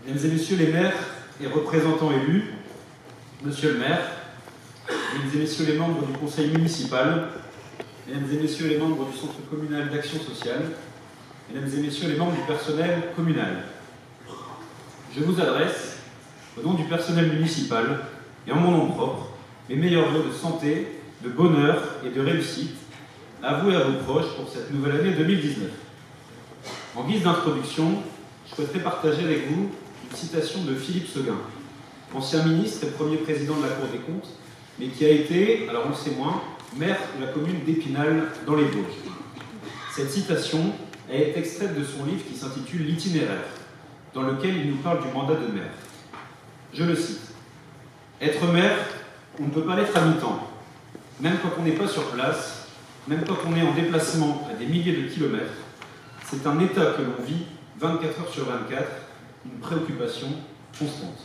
Mesdames et messieurs les maires et représentants élus, monsieur le maire, mesdames et messieurs les membres du conseil municipal, mesdames et messieurs les membres du centre communal d'action sociale, mesdames et messieurs les membres du personnel communal, je vous adresse, au nom du personnel municipal et en mon nom propre, mes meilleurs vœux de santé, de bonheur et de réussite à vous et à vos proches pour cette nouvelle année 2019. En guise d'introduction, je souhaiterais partager avec vous une citation de Philippe Séguin, ancien ministre et premier président de la Cour des comptes, mais qui a été, alors on le sait moins, maire de la commune d'Épinal dans les Vosges. Cette citation est extraite de son livre qui s'intitule L'Itinéraire, dans lequel il nous parle du mandat de maire. Je le cite. « Être maire, on ne peut pas l'être à mi-temps, même quand on n'est pas sur place, même quand on est en déplacement à des milliers de kilomètres. C'est un état que l'on vit 24 heures sur 24, une préoccupation constante. »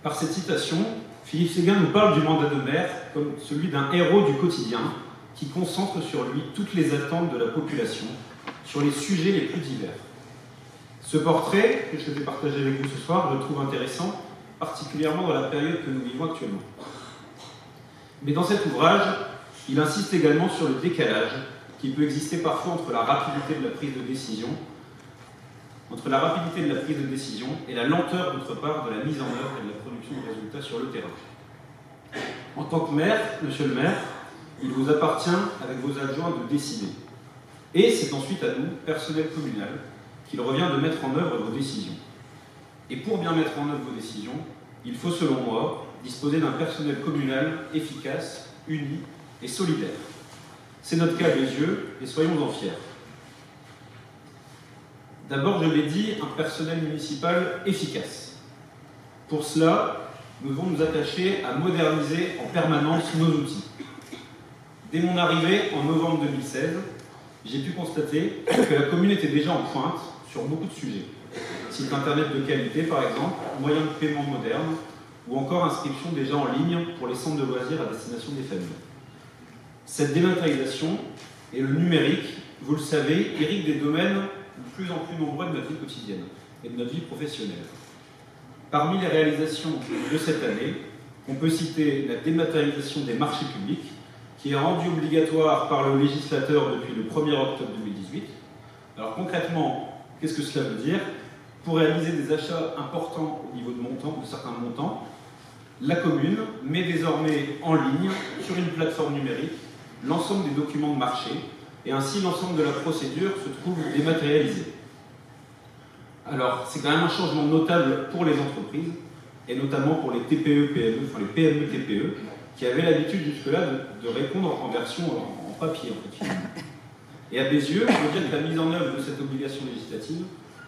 Par cette citation, Philippe Séguin nous parle du mandat de maire comme celui d'un héros du quotidien qui concentre sur lui toutes les attentes de la population sur les sujets les plus divers. Ce portrait que je vais partager avec vous ce soir, je le trouve intéressant, particulièrement dans la période que nous vivons actuellement. Mais dans cet ouvrage, il insiste également sur le décalage qui peut exister parfois entre la rapidité de la prise de décision, et la lenteur, d'autre part, de la mise en œuvre et de la production de résultats sur le terrain. En tant que maire, monsieur le maire, il vous appartient, avec vos adjoints, de décider. Et c'est ensuite à nous, personnel communal, qu'il revient de mettre en œuvre vos décisions. Et pour bien mettre en œuvre vos décisions, il faut, selon moi, disposer d'un personnel communal efficace, uni et solidaire. C'est notre cas à mes yeux, et soyons-en fiers. D'abord, je l'ai dit, un personnel municipal efficace. Pour cela, nous devons nous attacher à moderniser en permanence nos outils. Dès mon arrivée en novembre 2016, j'ai pu constater que la commune était déjà en pointe sur beaucoup de sujets. Site internet de qualité, par exemple, moyens de paiement modernes, ou encore inscription déjà en ligne pour les centres de loisirs à destination des familles. Cette dématérialisation et le numérique, vous le savez, irriguent des domaines de plus en plus nombreux de notre vie quotidienne et de notre vie professionnelle. Parmi les réalisations de cette année, on peut citer la dématérialisation des marchés publics, qui est rendue obligatoire par le législateur depuis le 1er octobre 2018. Alors concrètement, qu'est-ce que cela veut dire ? Pour réaliser des achats importants au niveau de certains montants, la commune met désormais en ligne, sur une plateforme numérique, l'ensemble des documents de marché, et ainsi l'ensemble de la procédure se trouve dématérialisée. Alors, c'est quand même un changement notable pour les entreprises, et notamment pour les TPE-PME, enfin les PME-TPE, qui avaient l'habitude jusque-là de répondre en version en papier, en fait. Et à mes yeux, je veux dire que la mise en œuvre de cette obligation législative,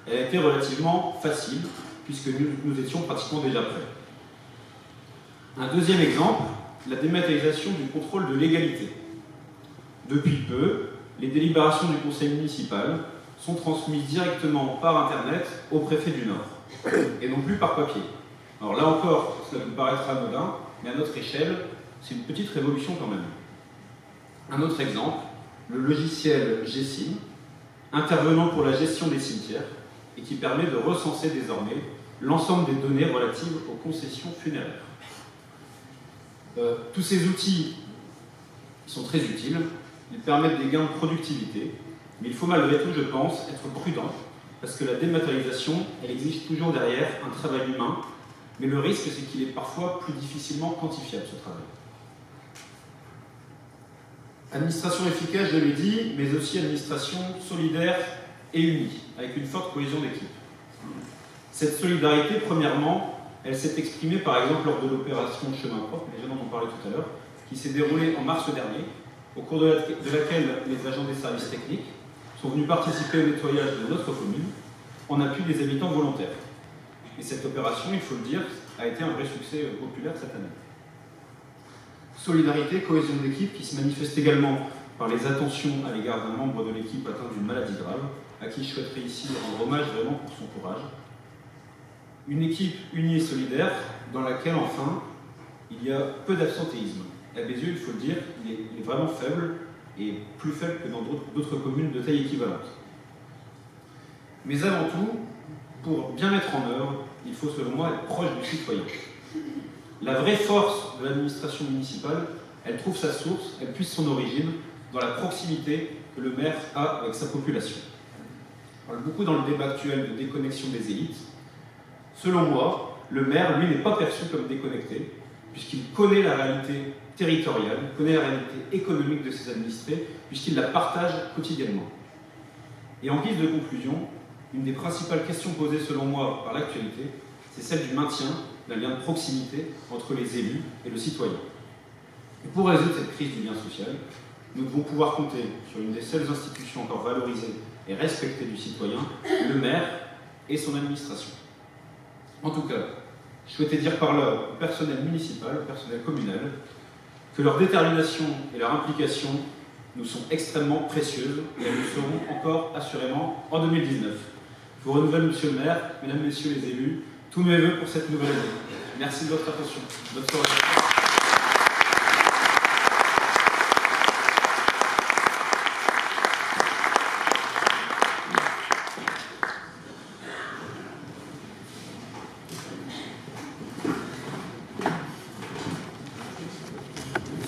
elle a été relativement facile, puisque nous étions pratiquement déjà prêts. Un deuxième exemple, la dématérialisation du contrôle de légalité. Depuis peu, les délibérations du conseil municipal sont transmises directement par Internet au préfet du Nord, et non plus par papier. Alors là encore, cela vous paraîtra anodin, mais à notre échelle, c'est une petite révolution quand même. Un autre exemple, le logiciel GECIM, intervenant pour la gestion des cimetières, et qui permet de recenser désormais l'ensemble des données relatives aux concessions funéraires. Tous ces outils sont très utiles, ils permettent des gains de productivité, mais il faut malgré tout, je pense, être prudent, parce que la dématérialisation, elle exige toujours derrière un travail humain, mais le risque, c'est qu'il est parfois plus difficilement quantifiable, ce travail. Administration efficace, je l'ai dit, mais aussi administration solidaire et unie, avec une forte cohésion d'équipe. Cette solidarité, premièrement, elle s'est exprimée par exemple lors de l'opération Chemin Propre, les gens en ont parlé tout à l'heure, qui s'est déroulée en mars dernier, au cours de laquelle les agents des services techniques sont venus participer au nettoyage de notre commune en appui des habitants volontaires. Et cette opération, il faut le dire, a été un vrai succès populaire cette année. Solidarité, cohésion d'équipe qui se manifeste également par les attentions à l'égard d'un membre de l'équipe atteint d'une maladie grave, à qui je souhaiterais ici rendre hommage vraiment pour son courage. Une équipe unie et solidaire dans laquelle, enfin, il y a peu d'absentéisme. À mes yeux, il faut le dire, il est vraiment faible, et plus faible que dans d'autres communes de taille équivalente. Mais avant tout, pour bien mettre en œuvre, il faut selon moi être proche du citoyen. La vraie force de l'administration municipale, elle trouve sa source, elle puise son origine dans la proximité que le maire a avec sa population. On parle beaucoup dans le débat actuel de déconnexion des élites. Selon moi, le maire, lui, n'est pas perçu comme déconnecté, puisqu'il connaît la réalité territoriale, connaît la réalité économique de ses administrés, puisqu'il la partage quotidiennement. Et en guise de conclusion, une des principales questions posées selon moi par l'actualité, c'est celle du maintien d'un lien de proximité entre les élus et le citoyen. Et pour résoudre cette crise du lien social, nous devons pouvoir compter sur une des seules institutions encore valorisées et respectées du citoyen, le maire et son administration. En tout cas, je souhaitais dire par là au personnel municipal, au personnel communal, que leur détermination et leur implication nous sont extrêmement précieuses et elles le seront encore assurément en 2019. Je vous renouvelle, monsieur le maire, mesdames, messieurs les élus, tous mes vœux pour cette nouvelle année. Merci de votre attention. Bonne soirée.